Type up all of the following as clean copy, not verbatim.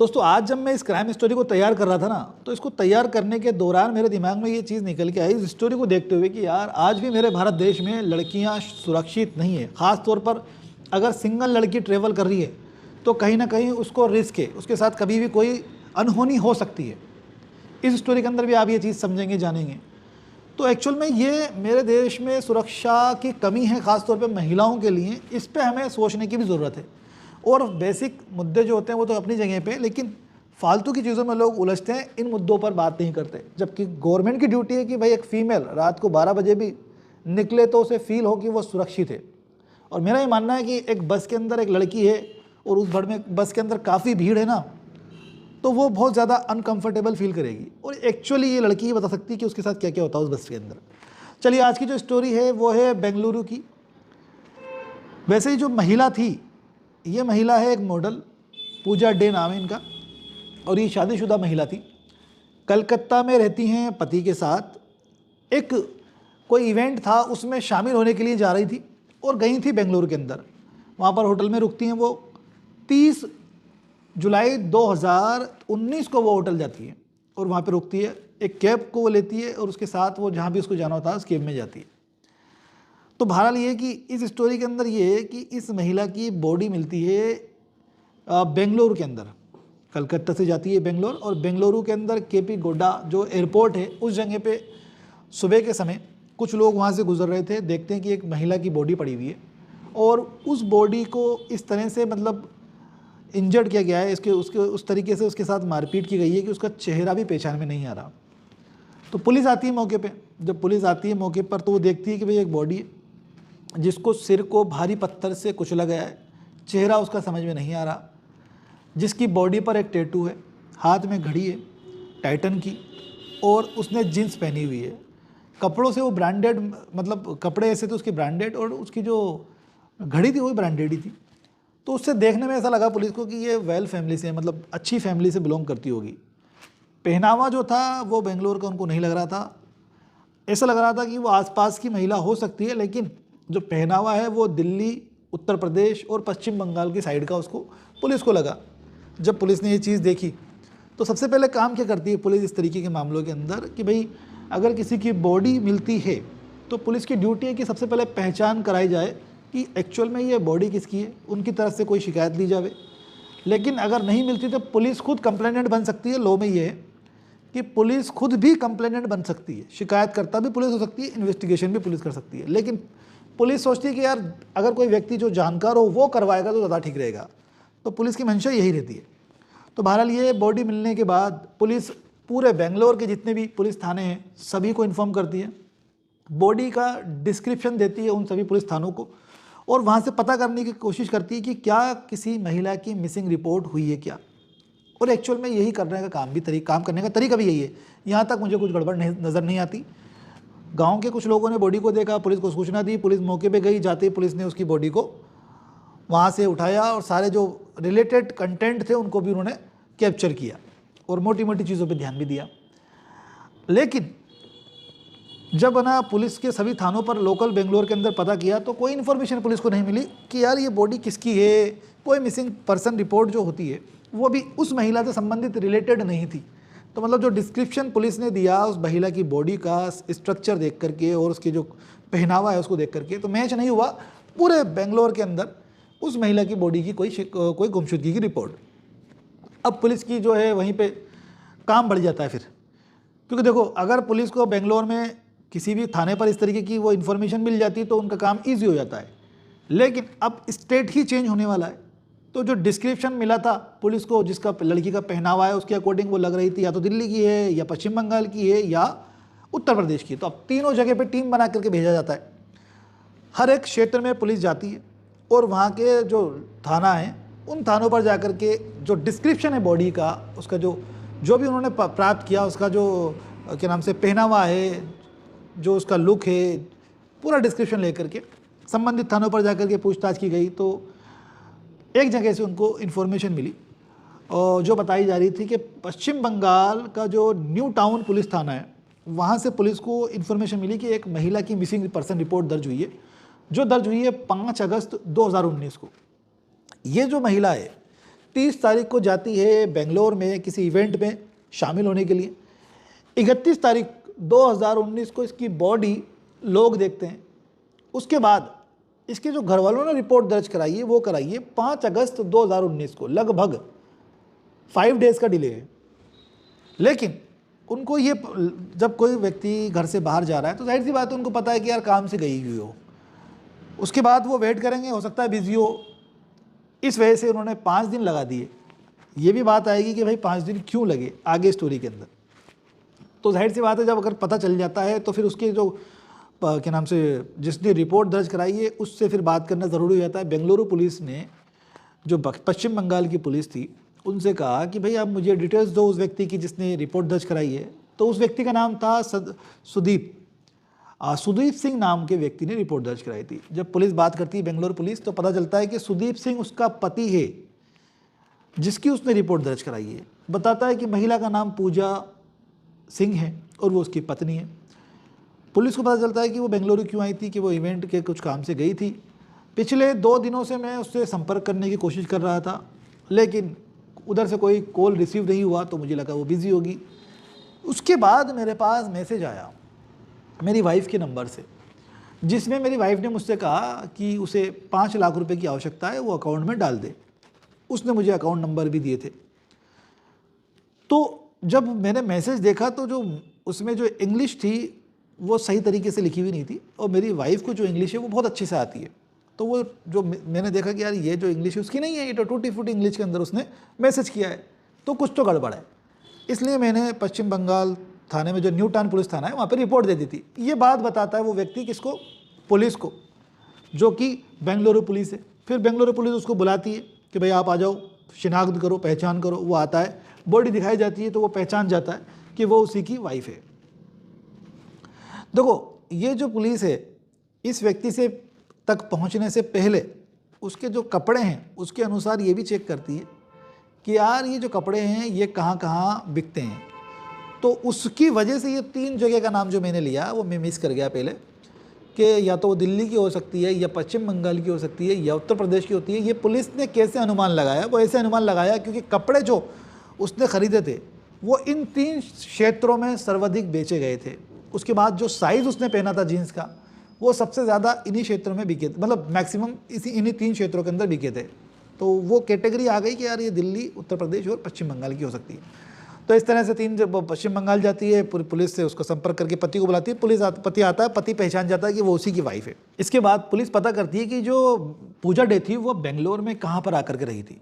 दोस्तों आज जब मैं इस क्राइम स्टोरी को तैयार कर रहा था ना, तो इसको तैयार करने के दौरान मेरे दिमाग में ये चीज़ निकल के आई इस स्टोरी को देखते हुए कि यार आज भी मेरे भारत देश में लड़कियां सुरक्षित नहीं है। ख़ास तौर पर अगर सिंगल लड़की ट्रेवल कर रही है तो कहीं ना कहीं उसको रिस्क है, उसके साथ कभी भी कोई अनहोनी हो सकती है। इस स्टोरी के अंदर भी आप ये चीज़ समझेंगे, जानेंगे। तो एक्चुअल में ये मेरे देश में सुरक्षा की कमी है, ख़ास तौर पे महिलाओं के लिए। इस पे हमें सोचने की भी ज़रूरत है। और बेसिक मुद्दे जो होते हैं वो तो अपनी जगह पे, लेकिन फालतू की चीज़ों में लोग उलझते हैं, इन मुद्दों पर बात नहीं करते। जबकि गवर्नमेंट की ड्यूटी है कि भाई एक फ़ीमेल रात को 12 बजे भी निकले तो उसे फील हो कि वो सुरक्षित है। और मेरा ये मानना है कि एक बस के अंदर एक लड़की है और उस भर में बस के अंदर काफ़ी भीड़ है ना, तो वो बहुत ज़्यादा अनकंफर्टेबल फील करेगी। और एक्चुअली ये लड़की ही बता सकती है कि उसके साथ क्या क्या होता है उस बस के अंदर। चलिए आज की जो स्टोरी है वो है बेंगलुरु की। वैसे ही जो महिला थी, ये महिला है एक मॉडल, पूजा डे नाम है इनका, और ये शादीशुदा महिला थी। कलकत्ता में रहती हैं पति के साथ। एक कोई इवेंट था उसमें शामिल होने के लिए जा रही थी और गई थी बेंगलुरु के अंदर। वहाँ पर होटल में रुकती हैं वो। 30 जुलाई 2019 को वो होटल जाती है और वहाँ पे रुकती है। एक कैब को वो लेती है और उसके साथ वो जहाँ भी उसको जाना होता है उस कैब में जाती है। तो बहरहाल ये कि इस स्टोरी के अंदर ये है कि इस महिला की बॉडी मिलती है बेंगलुरु के अंदर। कलकत्ता से जाती है बेंगलोर, और बेंगलुरु के अंदर केपी गोड्डा जो एयरपोर्ट है उस जगह पे सुबह के समय कुछ लोग वहाँ से गुजर रहे थे। देखते हैं कि एक महिला की बॉडी पड़ी हुई है और उस बॉडी को इस तरह से मतलब इंजर्ड किया गया है, इसके उसके उस तरीके से उसके साथ मारपीट की गई है कि उसका चेहरा भी पहचान में नहीं आ रहा। तो पुलिस आती है मौके पे। जब पुलिस आती है मौके पर तो वो देखती है कि भाई एक बॉडी है जिसको सिर को भारी पत्थर से कुचला गया है, चेहरा उसका समझ में नहीं आ रहा, जिसकी बॉडी पर एक टैटू है, हाथ में घड़ी है टाइटन की, और उसने जीन्स पहनी हुई है। कपड़ों से वो ब्रांडेड, मतलब कपड़े ऐसे थे उसके ब्रांडेड, और उसकी जो घड़ी थी वो ब्रांडेड ही थी। तो उससे देखने में ऐसा लगा पुलिस को कि ये वेल फैमिली से, मतलब अच्छी फैमिली से बिलोंग करती होगी। पहनावा जो था वो बेंगलोर का उनको नहीं लग रहा था। ऐसा लग रहा था कि वो आसपास की महिला हो सकती है, लेकिन जो पहनावा है वो दिल्ली, उत्तर प्रदेश और पश्चिम बंगाल की साइड का उसको पुलिस को लगा। जब पुलिस ने ये चीज़ देखी तो सबसे पहले काम क्या करती है पुलिस इस तरीके के मामलों के अंदर कि भाई अगर किसी की बॉडी मिलती है तो पुलिस की ड्यूटी है कि सबसे पहले पहचान कराई जाए कि एक्चुअल में ये बॉडी किसकी है, उनकी तरफ से कोई शिकायत ली जावे। लेकिन अगर नहीं मिलती तो पुलिस खुद कंप्लेनेंट बन सकती है। लॉ में ये है कि पुलिस खुद भी कंप्लेनेंट बन सकती है, शिकायतकर्ता भी पुलिस हो सकती है, इन्वेस्टिगेशन भी पुलिस कर सकती है। लेकिन पुलिस सोचती है कि यार अगर कोई व्यक्ति जो जानकार हो वो करवाएगा तो ज़्यादा ठीक रहेगा, तो पुलिस की मंशा यही रहती है। तो बहरहाल ये बॉडी मिलने के बाद पुलिस पूरे बेंगलोर के जितने भी पुलिस थाने हैं सभी को इन्फॉर्म करती है, बॉडी का डिस्क्रिप्शन देती है उन सभी पुलिस थानों को, और वहाँ से पता करने की कोशिश करती है कि क्या किसी महिला की मिसिंग रिपोर्ट हुई है क्या। और एक्चुअल में यही करने का काम करने का तरीका भी यही है। यहाँ तक मुझे कुछ गड़बड़ नज़र नहीं आती। गांव के कुछ लोगों ने बॉडी को देखा, पुलिस को सूचना दी, पुलिस मौके पे गई। जाते ही पुलिस ने उसकी बॉडी को वहाँ से उठाया और सारे जो रिलेटेड कंटेंट थे उनको भी उन्होंने कैप्चर किया और मोटी मोटी चीज़ों पे ध्यान भी दिया। लेकिन जब ना पुलिस के सभी थानों पर लोकल बेंगलोर के अंदर पता किया तो कोई इन्फॉर्मेशन पुलिस को नहीं मिली कि यार ये बॉडी किसकी है। कोई मिसिंग पर्सन रिपोर्ट जो होती है वो भी उस महिला से संबंधित रिलेटेड नहीं थी। तो मतलब जो डिस्क्रिप्शन पुलिस ने दिया उस महिला की बॉडी का स्ट्रक्चर देख करके और उसकी जो पहनावा है उसको देख करके, तो मैच नहीं हुआ पूरे बेंगलोर के अंदर उस महिला की बॉडी की कोई गुमशुदगी की रिपोर्ट। अब पुलिस की जो है वहीं पे काम बढ़ जाता है फिर, क्योंकि देखो अगर पुलिस को बेंगलोर में किसी भी थाने पर इस तरीके की वो इन्फॉर्मेशन मिल जाती तो उनका काम ईजी हो जाता है। लेकिन अब स्टेट ही चेंज होने वाला है, तो जो डिस्क्रिप्शन मिला था पुलिस को जिसका लड़की का पहनावा है उसके अकॉर्डिंग वो लग रही थी या तो दिल्ली की है या पश्चिम बंगाल की है या उत्तर प्रदेश की। तो अब तीनों जगह पे टीम बना करके भेजा जाता है। हर एक क्षेत्र में पुलिस जाती है और वहाँ के जो थाना है उन थानों पर जा कर के जो डिस्क्रिप्शन है बॉडी का, उसका जो भी उन्होंने प्राप्त किया, उसका जो क्या नाम से पहनावा है, जो उसका लुक है, पूरा डिस्क्रिप्शन लेकर के संबंधित थानों पर जा कर के पूछताछ की गई। तो एक जगह से उनको इन्फॉर्मेशन मिली और जो बताई जा रही थी कि पश्चिम बंगाल का जो न्यू टाउन पुलिस थाना है वहाँ से पुलिस को इन्फॉर्मेशन मिली कि एक महिला की मिसिंग पर्सन रिपोर्ट दर्ज हुई है, जो दर्ज हुई है 5 अगस्त 2019 को। ये जो महिला है 30 तारीख को जाती है बेंगलोर में किसी इवेंट में शामिल होने के लिए। 31 तारीख 2019 को इसकी बॉडी लोग देखते हैं। उसके बाद इसके जो घर वालों ने रिपोर्ट दर्ज कराई है वो कराई है 5 अगस्त 2019 को। लगभग 5 डेज़ का डिले है। लेकिन उनको ये, जब कोई व्यक्ति घर से बाहर जा रहा है तो जाहिर सी बात है उनको पता है कि यार काम से गई हुई हो, उसके बाद वो वेट करेंगे, हो सकता है बिजी हो, इस वजह से उन्होंने 5 दिन लगा दिए। ये भी बात आएगी कि भाई 5 दिन क्यों लगे आगे स्टोरी के अंदर। तो जाहिर सी बात है जब अगर पता चल जाता है तो फिर उसके जो क्या नाम से जिसने रिपोर्ट दर्ज कराई है उससे फिर बात करना ज़रूरी हो जाता है। बेंगलुरु पुलिस ने, जो पश्चिम बंगाल की पुलिस थी, उनसे कहा कि भाई आप मुझे डिटेल्स दो उस व्यक्ति की जिसने रिपोर्ट दर्ज कराई है। तो उस व्यक्ति का नाम था सुदीप सिंह नाम के व्यक्ति ने रिपोर्ट दर्ज कराई थी। जब पुलिस बात करती है बेंगलुरु पुलिस तो पता चलता है कि सुदीप सिंह उसका पति है जिसकी उसने रिपोर्ट दर्ज कराई है। बताता है कि महिला का नाम पूजा सिंह है और वो उसकी पत्नी है। पुलिस को पता चलता है कि वो बेंगलुरु क्यों आई थी, कि वो इवेंट के कुछ काम से गई थी। पिछले 2 दिनों से मैं उससे संपर्क करने की कोशिश कर रहा था लेकिन उधर से कोई कॉल रिसीव नहीं हुआ, तो मुझे लगा वो बिज़ी होगी। उसके बाद मेरे पास मैसेज आया मेरी वाइफ़ के नंबर से, जिसमें मेरी वाइफ़ ने मुझसे कहा कि उसे 5 लाख रुपए की आवश्यकता है, वो अकाउंट में डाल दे। उसने मुझे अकाउंट नंबर भी दिए थे। तो जब मैंने मैसेज देखा तो जो उसमें जो इंग्लिश थी वो सही तरीके से लिखी हुई नहीं थी, और मेरी वाइफ़ को जो इंग्लिश है वो बहुत अच्छे से आती है। तो वो जो मैंने देखा कि यार ये जो इंग्लिश है उसकी नहीं है, ये तो टूटी फूटी इंग्लिश के अंदर उसने मैसेज किया है, तो कुछ तो गड़बड़ है। इसलिए मैंने पश्चिम बंगाल थाने में, जो न्यू टाउन पुलिस थाना है, वहाँ पर रिपोर्ट दे दी थी। ये बात बताता है वो व्यक्ति किसको, पुलिस को, जो कि बेंगलुरु पुलिस है। फिर बेंगलुरु पुलिस उसको बुलाती है कि भाई आप आ जाओ, शिनाख्त करो, पहचान करो। वो आता है, बॉडी दिखाई जाती है तो वो पहचान जाता है कि वो उसी की वाइफ है। देखो ये जो पुलिस है इस व्यक्ति से तक पहुंचने से पहले उसके जो कपड़े हैं उसके अनुसार ये भी चेक करती है कि यार ये जो कपड़े हैं ये कहाँ कहाँ बिकते हैं। तो उसकी वजह से ये 3 जगह का नाम जो मैंने लिया वो मैं मिस कर गया पहले, कि या तो वो दिल्ली की हो सकती है, या पश्चिम बंगाल की हो सकती है, या उत्तर प्रदेश की होती है। ये पुलिस ने कैसे अनुमान लगाया? वो ऐसे अनुमान लगाया क्योंकि कपड़े जो उसने ख़रीदे थे वो इन 3 क्षेत्रों में सर्वाधिक बेचे गए थे। उसके बाद जो साइज़ उसने पहना था जीन्स का वो सबसे ज़्यादा इन्हीं क्षेत्रों में बिके, मतलब मैक्सिमम इन्हीं 3 क्षेत्रों के अंदर बिके थे। तो वो कैटेगरी आ गई कि यार ये दिल्ली, उत्तर प्रदेश और पश्चिम बंगाल की हो सकती है। तो इस तरह से 3 जब पश्चिम बंगाल जाती है, पुलिस से उसको संपर्क करके पति को बुलाती है। पति आता है, पति पहचान जाता है कि वो उसी की वाइफ है। इसके बाद पुलिस पता करती है कि जो पूजा डे थी वो बेंगलोर में कहाँ पर आकर के रही थी।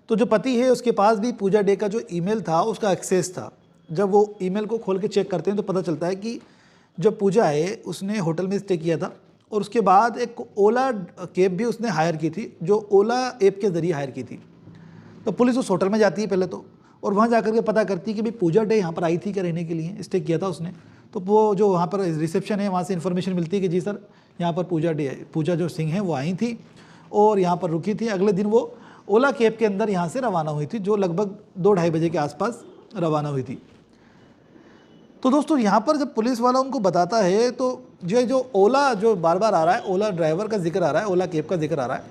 तो जो पति है उसके पास भी पूजा डे का जो ईमेल था उसका एक्सेस था। जब वो ईमेल को खोल के चेक करते हैं तो पता चलता है कि जब पूजा है उसने होटल में स्टे किया था, और उसके बाद एक ओला कैब भी उसने हायर की थी, जो ओला ऐप के ज़रिए हायर की थी। तो पुलिस उस होटल में जाती है पहले तो, और वहाँ जाकर के पता करती है कि भाई पूजा डे यहाँ पर आई थी क्या रहने के लिए, स्टे किया था उसने। तो वो जो वहाँ पर रिसेप्शन है वहाँ से इन्फॉर्मेशन मिलती है कि जी सर यहाँ पर पूजा जो सिंह है वो आई थी और यहाँ पर रुकी थी। अगले दिन वो ओला कैब के अंदर यहाँ से रवाना हुई थी, जो लगभग 2-2:30 बजे के आसपास रवाना हुई थी। तो दोस्तों यहाँ पर जब पुलिस वाला उनको बताता है तो जो ओला जो बार बार आ रहा है, ओला ड्राइवर का जिक्र आ रहा है, ओला कैब का जिक्र आ रहा है,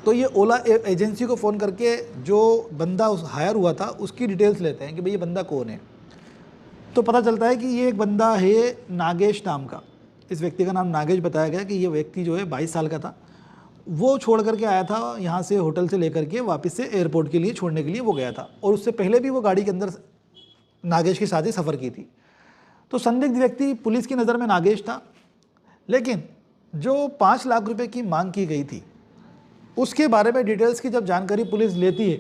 तो ये ओला एजेंसी को फ़ोन करके जो बंदा हायर हुआ था उसकी डिटेल्स लेते हैं कि भाई ये बंदा कौन है। तो पता चलता है कि ये एक बंदा है नागेश नाम का। इस व्यक्ति का नाम नागेश बताया गया कि ये व्यक्ति जो है 22 साल का था। वो छोड़ करके आया था यहाँ से, होटल से लेकर के वापस से एयरपोर्ट के लिए छोड़ने के लिए वो गया था, और उससे पहले भी वो गाड़ी के अंदर नागेश के साथ ही सफ़र की थी। तो संदिग्ध व्यक्ति पुलिस की नज़र में नागेश था, लेकिन जो 5 लाख रुपए की मांग की गई थी उसके बारे में डिटेल्स की जब जानकारी पुलिस लेती है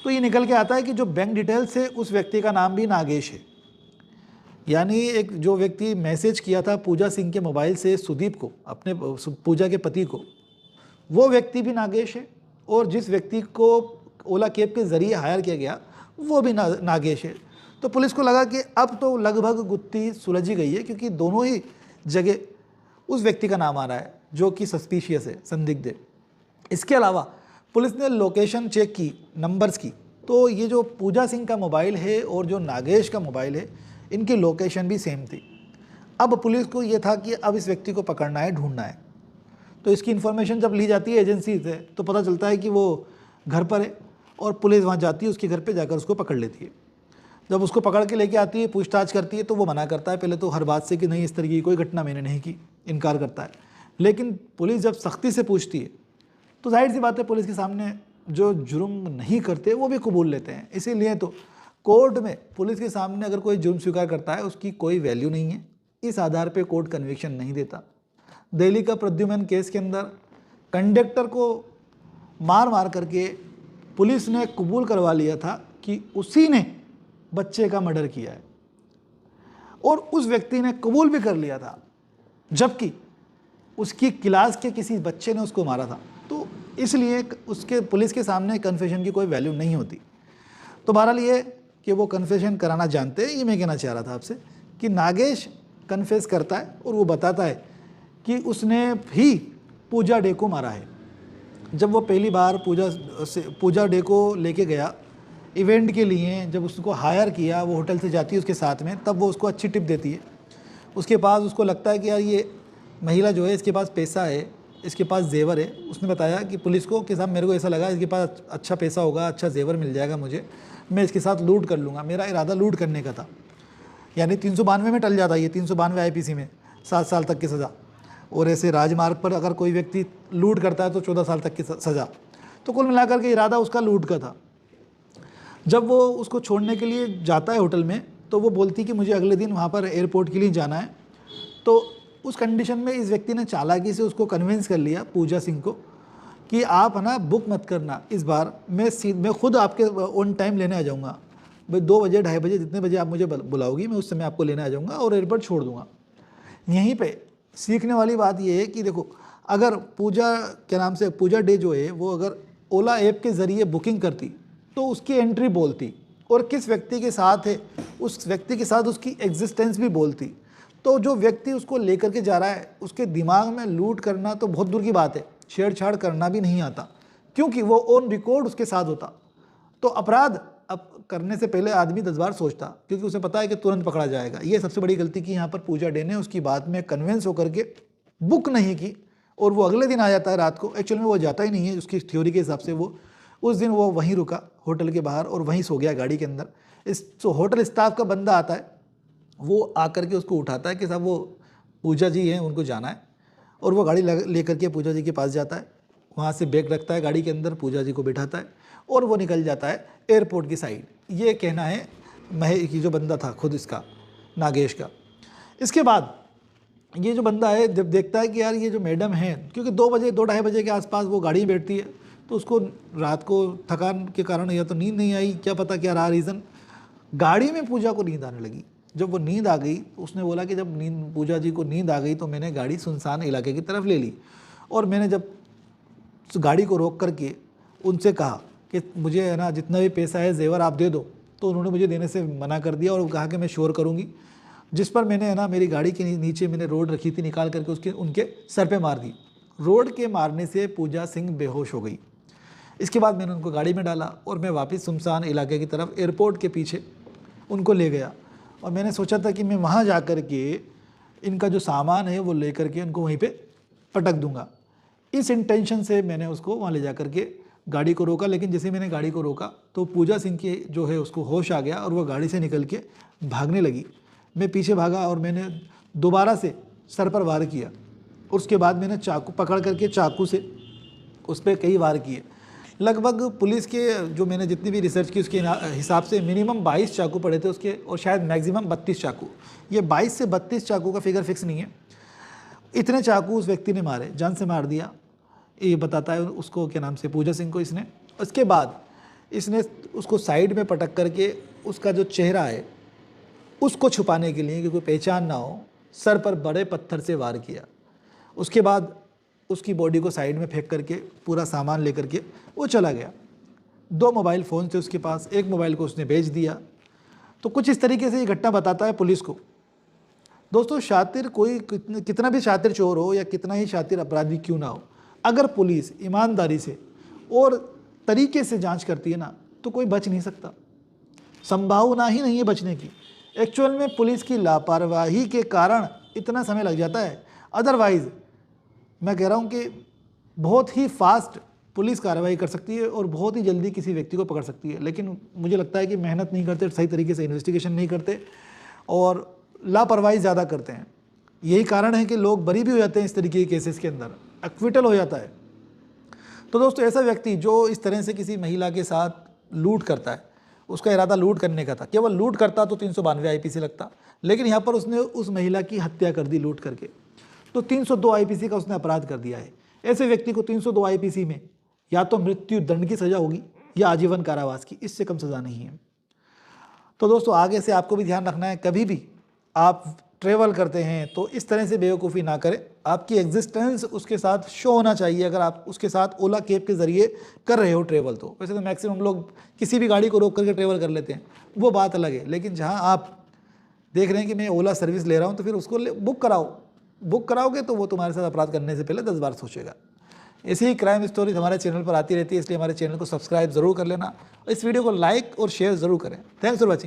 तो ये निकल के आता है कि जो बैंक डिटेल्स है उस व्यक्ति का नाम भी नागेश है। यानी एक जो व्यक्ति मैसेज किया था पूजा सिंह के मोबाइल से सुदीप को, अपने पूजा के पति को, वो व्यक्ति भी नागेश है, और जिस व्यक्ति को ओला कैब के ज़रिए हायर किया गया वो भी नागेश है। तो पुलिस को लगा कि अब तो लगभग गुत्थी सुलझी गई है, क्योंकि दोनों ही जगह उस व्यक्ति का नाम आ रहा है जो कि सस्पिशियस है, संदिग्ध है। इसके अलावा पुलिस ने लोकेशन चेक की, नंबर्स की, तो ये जो पूजा सिंह का मोबाइल है और जो नागेश का मोबाइल है इनकी लोकेशन भी सेम थी। अब पुलिस को ये था कि अब इस व्यक्ति को पकड़ना है, ढूंढना है। तो इसकी इन्फॉर्मेशन जब ली जाती है एजेंसी से तो पता चलता है कि वो घर पर है, और पुलिस वहाँ जाती है, उसके घर पे जाकर उसको पकड़ लेती है। जब उसको पकड़ के लेके आती है, पूछताछ करती है, तो वो मना करता है पहले तो हर बात से कि नहीं, इस तरह की कोई घटना मैंने नहीं की, इनकार करता है। लेकिन पुलिस जब सख्ती से पूछती है तो जाहिर सी बात है पुलिस के सामने जो जुर्म नहीं करते वो भी कबूल लेते हैं। इसीलिए तो कोर्ट में पुलिस के सामने अगर कोई जुर्म स्वीकार करता है उसकी कोई वैल्यू नहीं है, इस आधार पे कोर्ट कन्विक्शन नहीं देता। दिल्ली का प्रद्युम्न केस के अंदर कंडक्टर को मार मार करके पुलिस ने कबूल करवा लिया था कि उसी ने बच्चे का मर्डर किया है, और उस व्यक्ति ने कबूल भी कर लिया था, जबकि उसकी क्लास के किसी बच्चे ने उसको मारा था। तो इसलिए उसके पुलिस के सामने कन्फेशन की कोई वैल्यू नहीं होती। तो बहरहाल ये कि वो कन्फेशन कराना जानते हैं, ये मैं कहना चाह रहा था आपसे कि नागेश कन्फेस करता है और वो बताता है कि उसने भी पूजा डे को मारा है। जब वो पहली बार पूजा डे को लेके गया इवेंट के लिए, जब उसको हायर किया, वो होटल से जाती है उसके साथ में, तब वो उसको अच्छी टिप देती है। उसके पास उसको लगता है कि यार ये महिला जो है इसके पास पैसा है, इसके पास जेवर है। उसने बताया कि पुलिस को कि साहब मेरे को ऐसा लगा इसके पास अच्छा पैसा होगा, अच्छा जेवर मिल जाएगा मुझे, मैं इसके साथ लूट कर लूँगा। मेरा इरादा लूट करने का था। यानी 392 में टल जाता है, ये 392 IPC में 7 साल तक की सज़ा, और ऐसे राजमार्ग पर अगर कोई व्यक्ति लूट करता है तो 14 साल तक की सज़ा। तो कुल मिलाकर के इरादा उसका लूट का था। जब वो उसको छोड़ने के लिए जाता है होटल में, तो वो बोलती कि मुझे अगले दिन वहाँ पर एयरपोर्ट के लिए जाना है। तो उस कंडीशन में इस व्यक्ति ने चालाकी से उसको कन्विंस कर लिया, पूजा सिंह को, कि आप है ना बुक मत करना इस बार, मैं खुद आपके ऑन टाइम लेने आ जाऊँगा भाई, 2 बजे 2:30 बजे जितने बजे आप मुझे बुलाओगी मैं उस समय आपको लेने आ जाऊँगा और एयरपोर्ट छोड़ दूँगा। यहीं पे सीखने वाली बात ये है कि देखो, अगर पूजा डे जो है वो अगर ओला ऐप के ज़रिए बुकिंग करती तो उसकी एंट्री बोलती, और किस व्यक्ति के साथ है उस व्यक्ति के साथ उसकी एग्जिस्टेंस भी बोलती। तो जो व्यक्ति उसको लेकर के जा रहा है उसके दिमाग में लूट करना तो बहुत दूर की बात है, छेड़छाड़ करना भी नहीं आता, क्योंकि वो ऑन रिकॉर्ड उसके साथ होता। तो अपराध अब करने से पहले आदमी 10 बार सोचता, क्योंकि उसे पता है कि तुरंत पकड़ा जाएगा। ये सबसे बड़ी गलती की यहाँ पर पूजा डे ने, उसकी बात में कन्विंस होकर के बुक नहीं की, और वो अगले दिन आ जाता है रात को। एक्चुअल में वो जाता ही नहीं है, उसकी थ्योरी के हिसाब से वो उस दिन वो वहीं रुका होटल के बाहर और वहीं सो गया गाड़ी के अंदर। होटल स्टाफ का बंदा आता है, वो आकर के उसको उठाता है कि साहब वो पूजा जी हैं, उनको जाना है, और वो गाड़ी लेकर के पूजा जी के पास जाता है। वहाँ से बैग रखता है गाड़ी के अंदर, पूजा जी को बिठाता है और वो निकल जाता है एयरपोर्ट की साइड। ये कहना है की जो बंदा था खुद इसका, नागेश का। इसके बाद ये जो बंदा है जब देखता है कि यार ये जो मैडम है, क्योंकि 2 बजे 2-2:30 बजे के आसपास वो गाड़ी में बैठती है, तो उसको रात को थकान के कारण या तो नींद नहीं आई, क्या पता क्या रहा रीज़न, गाड़ी में पूजा को नींद आने लगी। जब वो नींद आ गई तो उसने बोला कि जब पूजा जी को नींद आ गई तो मैंने गाड़ी सुनसान इलाके की तरफ ले ली, और मैंने जब गाड़ी को रोक करके उनसे कहा कि मुझे है ना जितना भी पैसा है जेवर आप दे दो, तो उन्होंने मुझे देने से मना कर दिया और कहा कि मैं शोर करूँगी। जिस पर मैंने है ना मेरी गाड़ी के नीचे मैंने रोड रखी थी, निकाल करके उनके सर पे मार दी। रोड के मारने से पूजा सिंह बेहोश हो गई। इसके बाद मैंने उनको गाड़ी में डाला और मैं वापस सुनसान इलाके की तरफ एयरपोर्ट के पीछे उनको ले गया, और मैंने सोचा था कि मैं वहाँ जा कर के इनका जो सामान है वो ले करके उनको वहीं पे पटक दूंगा। इस इंटेंशन से मैंने उसको वहाँ ले जा कर के गाड़ी को रोका। लेकिन जैसे मैंने गाड़ी को रोका तो पूजा सिंह की जो है उसको होश आ गया और वो गाड़ी से निकल के भागने लगी। मैं पीछे भागा और मैंने दोबारा से सर पर वार किया। उसके बाद मैंने चाकू पकड़ करके चाकू से उस पर कई वार किए। लगभग पुलिस के जो मैंने जितनी भी रिसर्च की उसके हिसाब से मिनिमम 22 चाकू पड़े थे उसके, और शायद मैक्सिमम 32 चाकू। ये 22 से 32 चाकू का फिगर फिक्स नहीं है, इतने चाकू उस व्यक्ति ने मारे, जान से मार दिया। ये बताता है उसको क्या नाम से पूजा सिंह को इसने। उसके बाद इसने उसको साइड में पटक करके उसका जो चेहरा है उसको छुपाने के लिए कि कोई पहचान ना हो, सर पर बड़े पत्थर से वार किया। उसके बाद उसकी बॉडी को साइड में फेंक करके पूरा सामान लेकर के वो चला गया। 2 मोबाइल फ़ोन थे उसके पास, एक मोबाइल को उसने बेच दिया। तो कुछ इस तरीके से ये घटना बताता है पुलिस को। दोस्तों, शातिर कोई कितना भी शातिर चोर हो या कितना ही शातिर अपराधी क्यों ना हो, अगर पुलिस ईमानदारी से और तरीके से जांच करती है ना तो कोई बच नहीं सकता, संभावना ही नहीं है बचने की। एक्चुअल में पुलिस की लापरवाही के कारण इतना समय लग जाता है, अदरवाइज़ मैं कह रहा हूँ कि बहुत ही फास्ट पुलिस कार्रवाई कर सकती है और बहुत ही जल्दी किसी व्यक्ति को पकड़ सकती है। लेकिन मुझे लगता है कि मेहनत नहीं करते, सही तरीके से इन्वेस्टिगेशन नहीं करते और लापरवाही ज़्यादा करते हैं। यही कारण है कि लोग बरी भी हो जाते हैं इस तरीके के केसेस के अंदर, एक्विटल हो जाता है। तो दोस्तों, ऐसा व्यक्ति जो इस तरह से किसी महिला के साथ लूट करता है, उसका इरादा लूट करने का था, केवल लूट करता तो 392 IPC लगता, लेकिन यहाँ पर उसने उस महिला की हत्या कर दी लूट करके, तो 302 IPC का उसने अपराध कर दिया है। ऐसे व्यक्ति को 302 IPC में या तो मृत्यु दंड की सज़ा होगी या आजीवन कारावास की, इससे कम सज़ा नहीं है। तो दोस्तों, आगे से आपको भी ध्यान रखना है, कभी भी आप ट्रेवल करते हैं तो इस तरह से बेवकूफ़ी ना करें। आपकी एग्जिस्टेंस उसके साथ शो होना चाहिए। अगर आप उसके साथ ओला कैब के ज़रिए कर रहे हो ट्रेवल, तो वैसे तो मैक्सिमम लोग किसी भी गाड़ी को रोक करके ट्रेवल कर लेते हैं, वो बात अलग है। लेकिन जहाँ आप देख रहे हैं कि मैं ओला सर्विस ले रहा हूँ, तो फिर उसको बुक कराओ। बुक कराओगे तो वो तुम्हारे साथ अपराध करने से पहले 10 बार सोचेगा। ऐसी ही क्राइम स्टोरीज हमारे चैनल पर आती रहती है, इसलिए हमारे चैनल को सब्सक्राइब ज़रूर कर लेना। इस वीडियो को लाइक और शेयर ज़रूर करें। Thanks for watching.